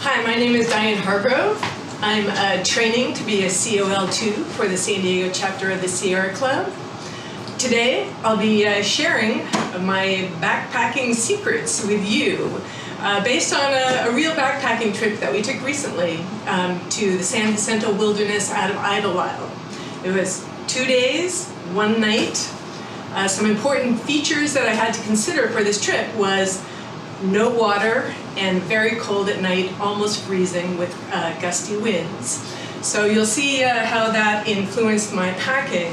Hi, my name is Diane Hargrove. I'm training to be a COL2 for the San Diego chapter of the Sierra Club. Today, I'll be sharing my backpacking secrets with you based on a real backpacking trip that we took recently to the San Jacinto wilderness out of Idlewild. It was 2 days, 1 night. Some important features that I had to consider for this trip was no water and very cold at night, almost freezing with gusty winds. So you'll see how that influenced my packing.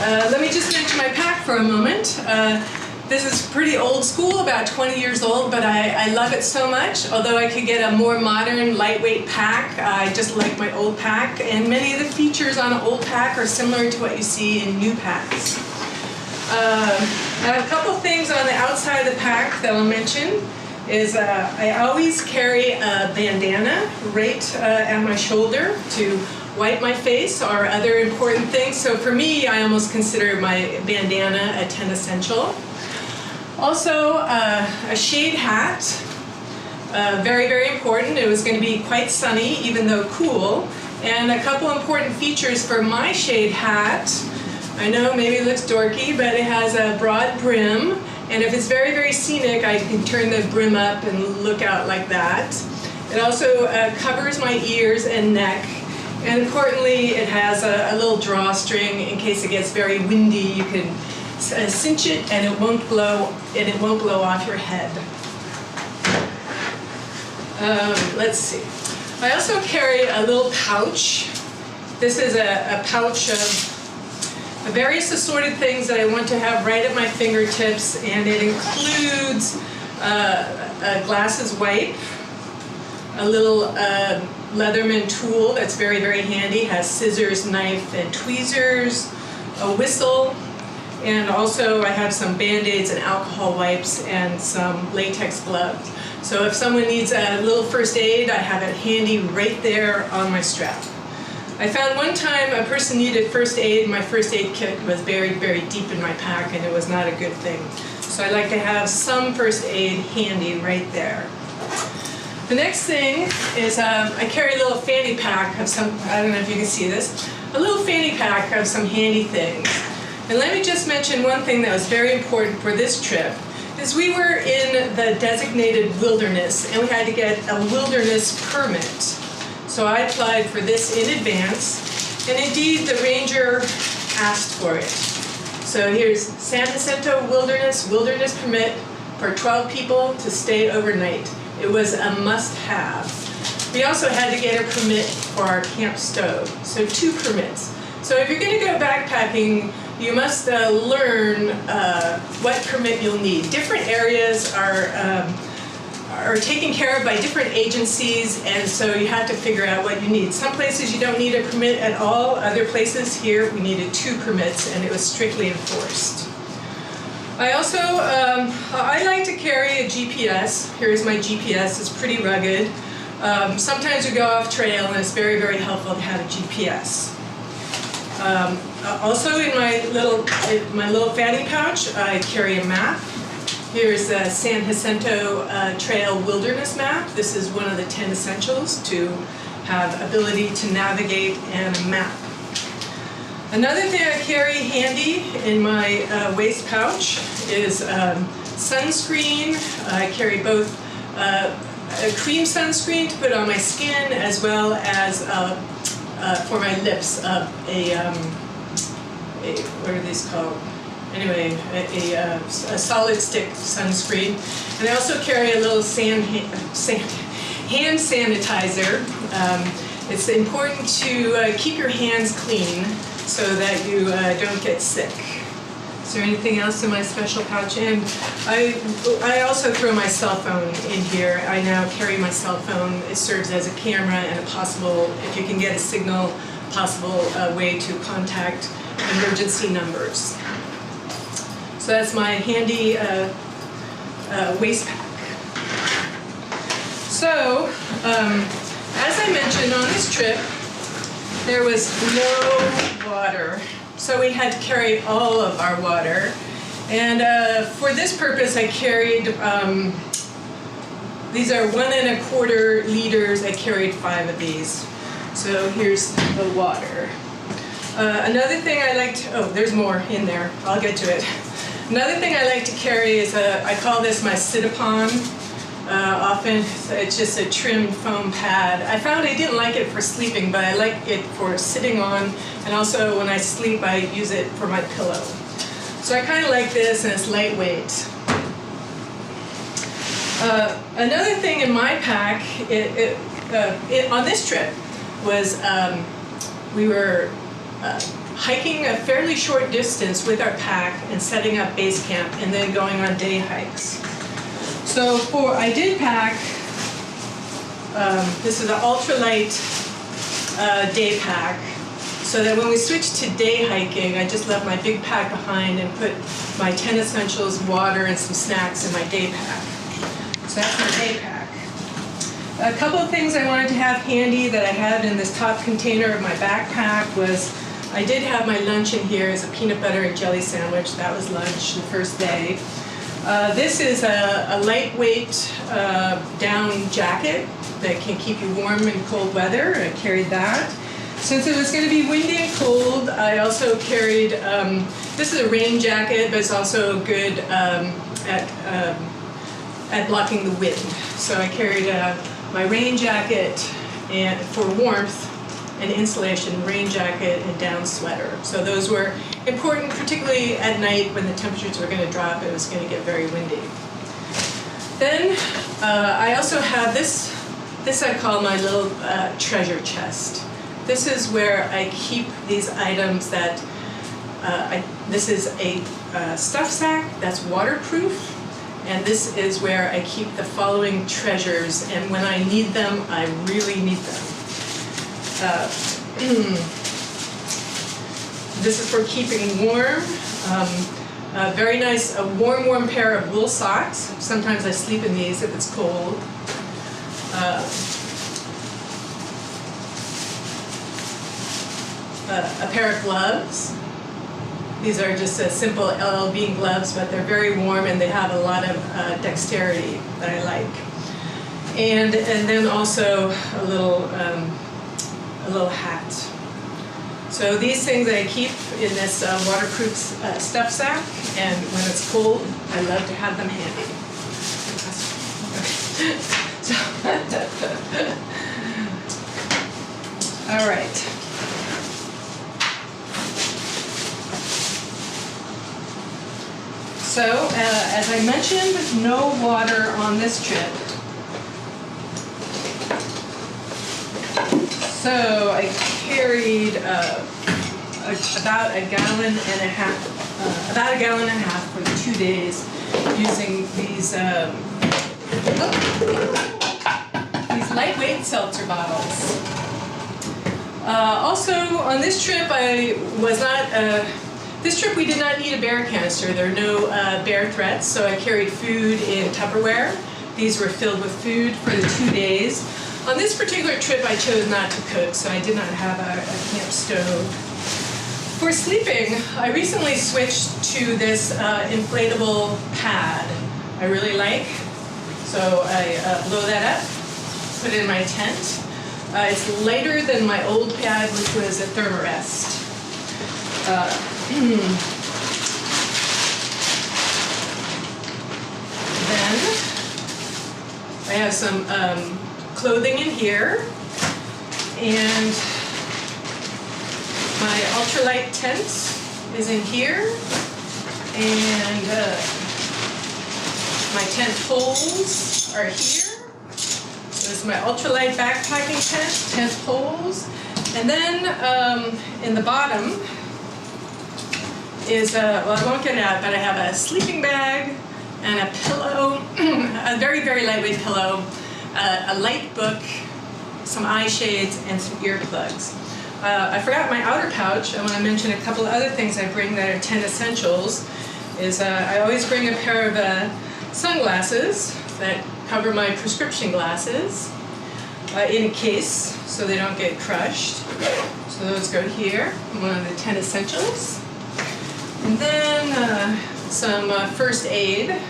Let me just mention my pack for a moment. This is pretty old school, about 20 years old, but I love it so much. Although I could get a more modern, lightweight pack, I just like my old pack, and many of the features on an old pack are similar to what you see in new packs. I have a couple things on the outside of the pack that I'll mention. I always carry a bandana right at my shoulder to wipe my face or other important things. So for me, I almost consider my bandana a 10 essential. Also, a shade hat, very, very important. It was going to be quite sunny, even though cool. And a couple important features for my shade hat. I know maybe it looks dorky, but it has a broad brim. And if it's very, very scenic, I can turn the brim up and look out like that. It also covers my ears and neck. And importantly, it has a little drawstring in case it gets very windy. You can cinch it and it won't blow off your head. Let's see. I also carry a little pouch. This is a pouch of various assorted things that I want to have right at my fingertips, and it includes a glasses wipe, a little Leatherman tool that's very, very handy, has scissors, knife, and tweezers, a whistle, and also I have some Band-Aids and alcohol wipes and some latex gloves. So if someone needs a little first aid, I have it handy right there on my strap. I found one time a person needed first aid, and my first aid kit was buried very deep in my pack, and it was not a good thing. So I like to have some first aid handy right there. The next thing is I carry a little fanny pack of some, I don't know if you can see this, a little fanny pack of some handy things. And let me just mention one thing that was very important for this trip, is we were in the designated wilderness, and we had to get a wilderness permit. So I applied for this in advance, and indeed the ranger asked for it. So here's San Jacinto wilderness permit for 12 people to stay overnight. It was a must-have. We also had to get a permit for our camp stove, so 2 permits. So if you're going to go backpacking, you must learn what permit you'll need. Different areas are taken care of by different agencies, and so you have to figure out what you need. Some places you don't need a permit at all. Other places here we needed 2 permits, and it was strictly enforced. I also, I like to carry a GPS. Here's my GPS. It's pretty rugged. Sometimes we go off trail, and it's very, very helpful to have a GPS. Also in my little fanny pouch, I carry a map. Here's the San Jacinto Trail Wilderness Map. This is one of the 10 essentials to have ability to navigate and a map. Another thing I carry handy in my waist pouch is sunscreen. I carry both a cream sunscreen to put on my skin, as well as for my lips, what are these called? Anyway, a solid stick sunscreen. And I also carry a little hand sanitizer. It's important to keep your hands clean so that you don't get sick. Is there anything else in my special pouch? And I also throw my cell phone in here. I now carry my cell phone. It serves as a camera and a possible, if you can get a signal, possible way to contact emergency numbers. So that's my handy waist pack. So, as I mentioned, on this trip, there was no water. So we had to carry all of our water. And for this purpose, I carried These are 1¼ liters. I carried 5 of these. So here's the water. Another thing I like to, oh, there's more in there. I'll get to it. Another thing I like to carry is I call this my sit-upon. Often it's just a trimmed foam pad. I found I didn't like it for sleeping, but I like it for sitting on, and also when I sleep I use it for my pillow. So I kind of like this, and it's lightweight. Another thing in my pack on this trip was we were hiking a fairly short distance with our pack and setting up base camp and then going on day hikes. So I did pack, this is an ultralight day pack, so that when we switched to day hiking, I just left my big pack behind and put my 10 essentials, water, and some snacks in my day pack. So that's my day pack. A couple of things I wanted to have handy that I had in this top container of my backpack was I did have my lunch in here as a peanut butter and jelly sandwich. That was lunch the first day. This is a lightweight down jacket that can keep you warm in cold weather. I carried that. Since it was going to be windy and cold, I also carried, this is a rain jacket, but it's also good at blocking the wind. So I carried my rain jacket and for warmth and insulation, rain jacket and down sweater. So those were important, particularly at night when the temperatures were going to drop. It was going to get very windy. Then I also have this I call my little treasure chest. This is where I keep these items that, this is a stuff sack that's waterproof. And this is where I keep the following treasures, and when I need them, I really need them. This is for keeping warm. Very nice, a warm pair of wool socks. Sometimes I sleep in these if it's cold. A pair of gloves. These are just simple LL Bean gloves, but they're very warm and they have a lot of dexterity that I like. And then also a little hat. So these things I keep in this waterproof stuff sack, and when it's cold, I love to have them handy. All right. So, as I mentioned, no water on this trip. So I carried about a gallon and a half for the 2 days, using these lightweight seltzer bottles. Also, on this trip, this trip we did not need a bear canister. There are no bear threats, so I carried food in Tupperware. These were filled with food for the 2 days. On this particular trip, I chose not to cook, so I did not have a camp stove. For sleeping, I recently switched to this inflatable pad I really like. So I blow that up, put it in my tent. It's lighter than my old pad, which was a Thermarest. Then I have some clothing in here, and my ultralight tent is in here, and my tent poles are here. So this is my ultralight backpacking tent poles, and then in the bottom is, well, I won't get it out, but I have a sleeping bag and a pillow, a very, very lightweight pillow, a light book, some eye shades, and some earplugs. I forgot my outer pouch. I want to mention a couple of other things I bring that are 10 essentials. I always bring a pair of sunglasses that cover my prescription glasses in a case so they don't get crushed. So those go here, one of the 10 essentials. And then some first aid.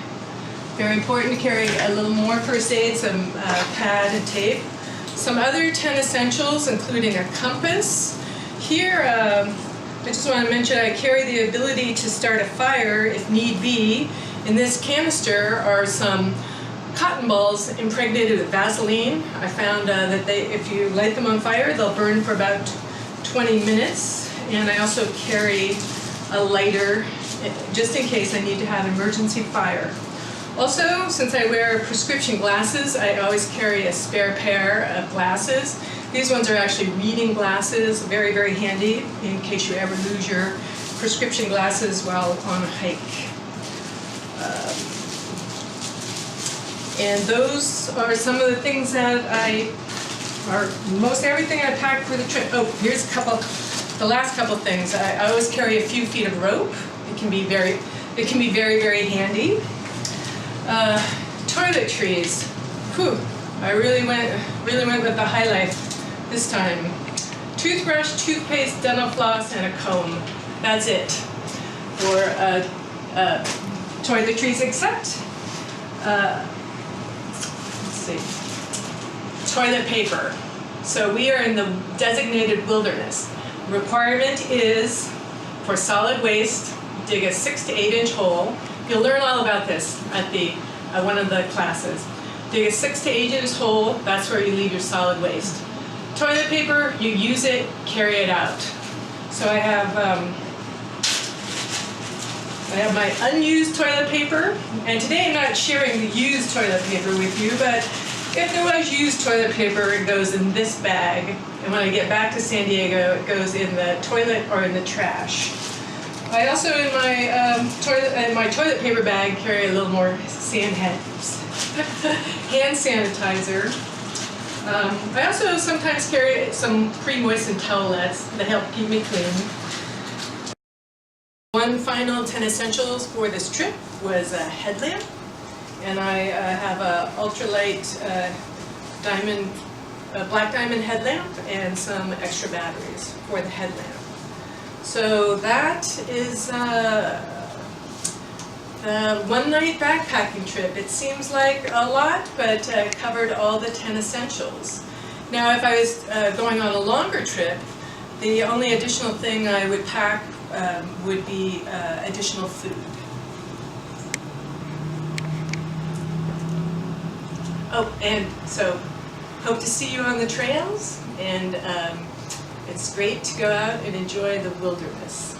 Very important to carry a little more first aid, some pad and tape. Some other 10 essentials, including a compass. Here, I just want to mention I carry the ability to start a fire if need be. In this canister are some cotton balls impregnated with Vaseline. I found that if you light them on fire, they'll burn for about 20 minutes. And I also carry a lighter just in case I need to have emergency fire. Also, since I wear prescription glasses, I always carry a spare pair of glasses. These ones are actually reading glasses, very, very handy in case you ever lose your prescription glasses while on a hike. And those are some of the things that most everything I packed for the trip. Oh, here's the last couple things. I always carry a few feet of rope. It can be very, very handy. Toiletries. Whew, I really went with the highlight this time. Toothbrush, toothpaste, dental floss, and a comb. That's it for toiletries, except let's see, toilet paper. So we are in the designated wilderness. The requirement is for solid waste, dig a 6 to 8 inch hole. You'll learn all about this at one of the classes. Dig a 6 to 8 inch hole, that's where you leave your solid waste. Toilet paper, you use it, carry it out. So I have my unused toilet paper, and today I'm not sharing the used toilet paper with you, but if there was used toilet paper, it goes in this bag, and when I get back to San Diego, it goes in the toilet or in the trash. I also, in my toilet paper bag, carry a little more hand sanitizer. I also sometimes carry some pre-moistened towelettes that help keep me clean. One final 10 essentials for this trip was a headlamp, and I have a ultralight black diamond headlamp and some extra batteries for the headlamp. So that is the one-night backpacking trip. It seems like a lot, but covered all the 10 essentials. Now, if I was going on a longer trip, the only additional thing I would pack would be additional food. Oh, and so hope to see you on the trails, and it's great to go out and enjoy the wilderness.